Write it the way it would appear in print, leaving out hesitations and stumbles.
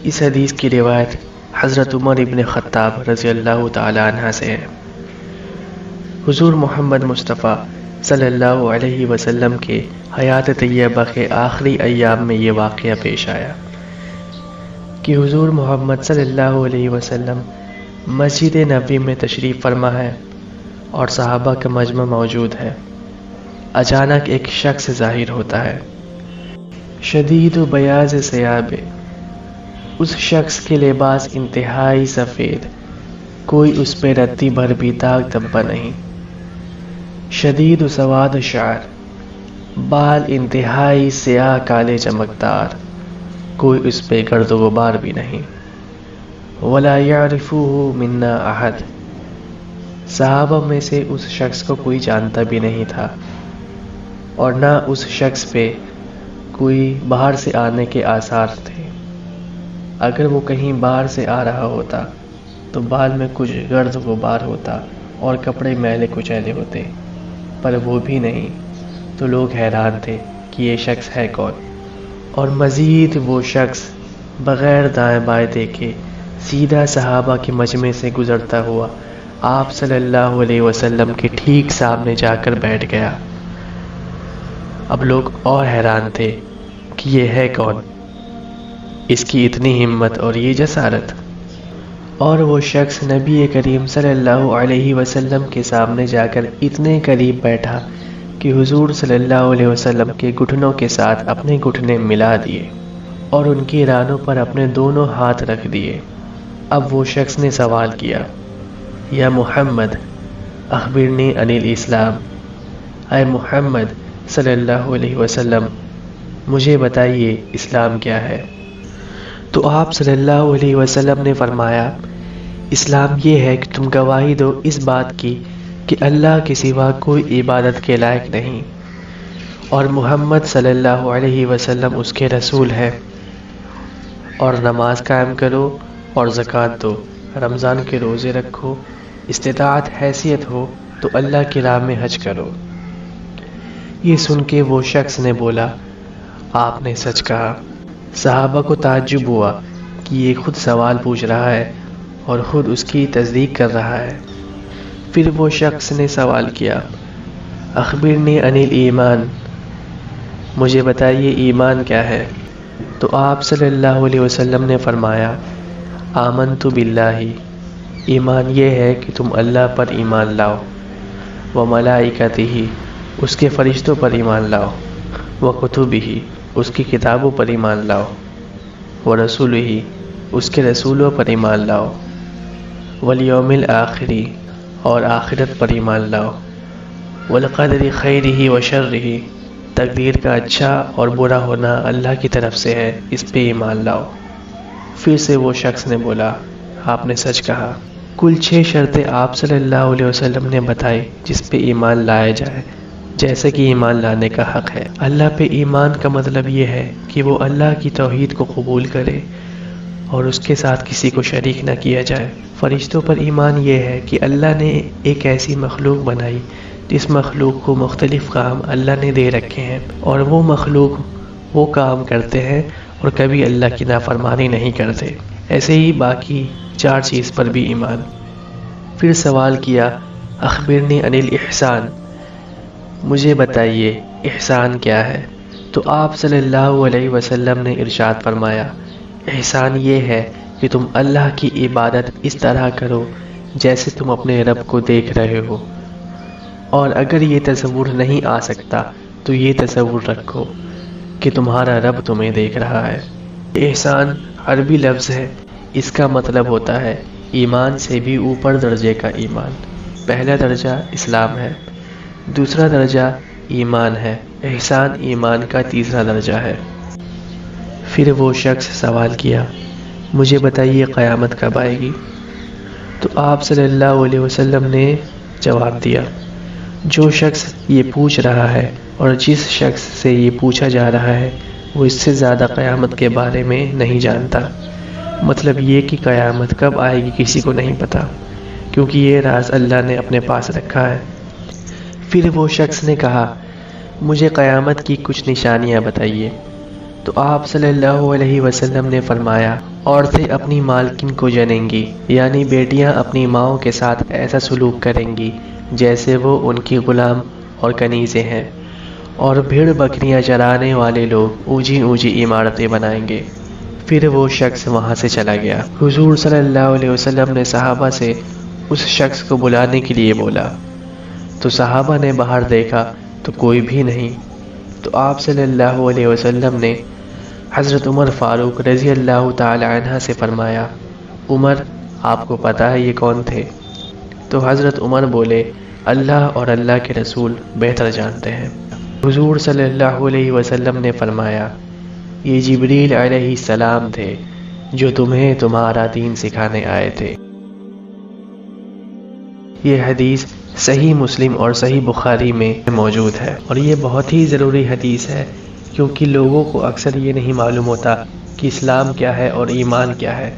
اس حدیث کی روایت حضرت عمر ابن خطاب رضی اللہ تعالی عنہ سے ہے۔ حضور محمد مصطفیٰ صلی اللہ علیہ وسلم کے حیات طیبہ کے آخری ایام میں یہ واقعہ پیش آیا کہ حضور محمد صلی اللہ علیہ وسلم مسجد نبوی میں تشریف فرما ہے اور صحابہ کا مجمع موجود ہے۔ اچانک ایک شخص ظاہر ہوتا ہے، شدید و بیاض ثیاب، اس شخص کے لباس انتہائی سفید، کوئی اس پہ رتی بھر بھی داغ دھبا نہیں۔ شدید و سواد شعر، بال انتہائی سیاہ کالے چمکدار، کوئی اس پہ گرد و غبار بھی نہیں۔ ولا يعرفه منا احد، صحابہ میں سے اس شخص کو کوئی جانتا بھی نہیں تھا، اور نہ اس شخص پہ کوئی باہر سے آنے کے آثار تھے۔ اگر وہ کہیں باہر سے آ رہا ہوتا تو بال میں کچھ گرد و غبار ہوتا اور کپڑے میلے کچیلے ہوتے، پر وہ بھی نہیں، تو لوگ حیران تھے کہ یہ شخص ہے کون۔ اور مزید وہ شخص بغیر دائیں بائیں دیکھے سیدھا صحابہ کے مجمع سے گزرتا ہوا آپ صلی اللہ علیہ وسلم کے ٹھیک سامنے جا کر بیٹھ گیا۔ اب لوگ اور حیران تھے کہ یہ ہے کون، اس کی اتنی ہمت اور یہ جسارت۔ اور وہ شخص نبی کریم صلی اللہ علیہ وسلم کے سامنے جا کر اتنے قریب بیٹھا کہ حضور صلی اللہ علیہ وسلم کے گھٹنوں کے ساتھ اپنے گھٹنے ملا دیے اور ان کی رانوں پر اپنے دونوں ہاتھ رکھ دیے۔ اب وہ شخص نے سوال کیا، یا محمد اخبرنی عن الاسلام، اے محمد صلی اللہ علیہ وسلم مجھے بتائیے اسلام کیا ہے۔ تو آپ صلی اللہ علیہ وسلم نے فرمایا، اسلام یہ ہے کہ تم گواہی دو اس بات کی کہ اللہ کے سوا کوئی عبادت کے لائق نہیں، اور محمد صلی اللہ علیہ وسلم اس کے رسول ہے، اور نماز قائم کرو اور زکوٰۃ دو، رمضان کے روزے رکھو، استطاعت حیثیت ہو تو اللہ کی راہ میں حج کرو۔ یہ سن کے وہ شخص نے بولا، آپ نے سچ کہا۔ صحابہ کو تعجب ہوا کہ یہ خود سوال پوچھ رہا ہے اور خود اس کی تصدیق کر رہا ہے۔ پھر وہ شخص نے سوال کیا، اخبرنی عن الایمان، مجھے بتائیے ایمان کیا ہے۔ تو آپ صلی اللہ علیہ وسلم نے فرمایا، آمنت باللہ، ایمان یہ ہے کہ تم اللہ پر ایمان لاؤ، وملائکتہ، اس کے فرشتوں پر ایمان لاؤ، وکتبہ، اس کی کتابوں پر ایمان لاؤ، ورسولہ، اس کے رسولوں پر ایمان لاؤ، والیوم الآخر، اور آخرت پر ایمان لاؤ، والقدر خیرہ وشرہ، تقدیر کا اچھا اور برا ہونا اللہ کی طرف سے ہے، اس پہ ایمان لاؤ۔ پھر سے وہ شخص نے بولا، آپ نے سچ کہا۔ کل 6 شرطیں آپ صلی اللہ علیہ وسلم نے بتائی جس پہ ایمان لایا جائے، جیسے کہ ایمان لانے کا حق ہے۔ اللہ پہ ایمان کا مطلب یہ ہے کہ وہ اللہ کی توحید کو قبول کرے اور اس کے ساتھ کسی کو شریک نہ کیا جائے۔ فرشتوں پر ایمان یہ ہے کہ اللہ نے ایک ایسی مخلوق بنائی جس مخلوق کو مختلف کام اللہ نے دے رکھے ہیں، اور وہ مخلوق وہ کام کرتے ہیں اور کبھی اللہ کی نافرمانی نہیں کرتے۔ ایسے ہی باقی 4 چیز پر بھی ایمان۔ پھر سوال کیا، اخبرنی عن الاحسان، مجھے بتائیے احسان کیا ہے۔ تو آپ صلی اللہ علیہ وسلم نے ارشاد فرمایا، احسان یہ ہے کہ تم اللہ کی عبادت اس طرح کرو جیسے تم اپنے رب کو دیکھ رہے ہو، اور اگر یہ تصور نہیں آ سکتا تو یہ تصور رکھو کہ تمہارا رب تمہیں دیکھ رہا ہے۔ احسان عربی لفظ ہے، اس کا مطلب ہوتا ہے ایمان سے بھی اوپر درجے کا ایمان۔ پہلا درجہ اسلام ہے، دوسرا درجہ ایمان ہے، احسان ایمان کا تیسرا درجہ ہے۔ پھر وہ شخص سوال کیا، مجھے بتائیے قیامت کب آئے گی؟ تو آپ صلی اللہ علیہ وسلم نے جواب دیا، جو شخص یہ پوچھ رہا ہے اور جس شخص سے یہ پوچھا جا رہا ہے وہ اس سے زیادہ قیامت کے بارے میں نہیں جانتا۔ مطلب یہ کہ قیامت کب آئے گی کسی کو نہیں پتا، کیونکہ یہ راز اللہ نے اپنے پاس رکھا ہے۔ پھر وہ شخص نے کہا، مجھے قیامت کی کچھ نشانیاں بتائیے۔ تو تو آپ صلی اللہ علیہ وسلم نے فرمایا عورتیں اپنی مالکن کو جنیں گی، یعنی بیٹیاں اپنی ماؤں کے ساتھ ایسا سلوک کریں گی جیسے وہ ان کی غلام اور کنیزیں ہیں، اور بھیڑ بکریاں چرانے والے لوگ اونچی اونچی عمارتیں بنائیں گے۔ پھر وہ شخص وہاں سے چلا گیا۔ حضور صلی اللہ علیہ وسلم نے صحابہ سے اس شخص کو بلانے کے لیے بولا، تو صحابہ نے باہر دیکھا تو کوئی بھی نہیں۔ تو آپ صلی اللہ علیہ وسلم نے حضرت عمر فاروق رضی اللہ تعالی عنہ سے فرمایا، عمر آپ کو پتہ ہے یہ کون تھے؟ تو حضرت عمر بولے، اللہ اور اللہ کے رسول بہتر جانتے ہیں۔ حضور صلی اللہ علیہ وسلم نے فرمایا، یہ جبریل علیہ السلام تھے جو تمہیں تمہارا دین سکھانے آئے تھے۔ یہ حدیث صحیح مسلم اور صحیح بخاری میں موجود ہے، اور یہ بہت ہی ضروری حدیث ہے کیونکہ لوگوں کو اکثر یہ نہیں معلوم ہوتا کہ اسلام کیا ہے اور ایمان کیا ہے۔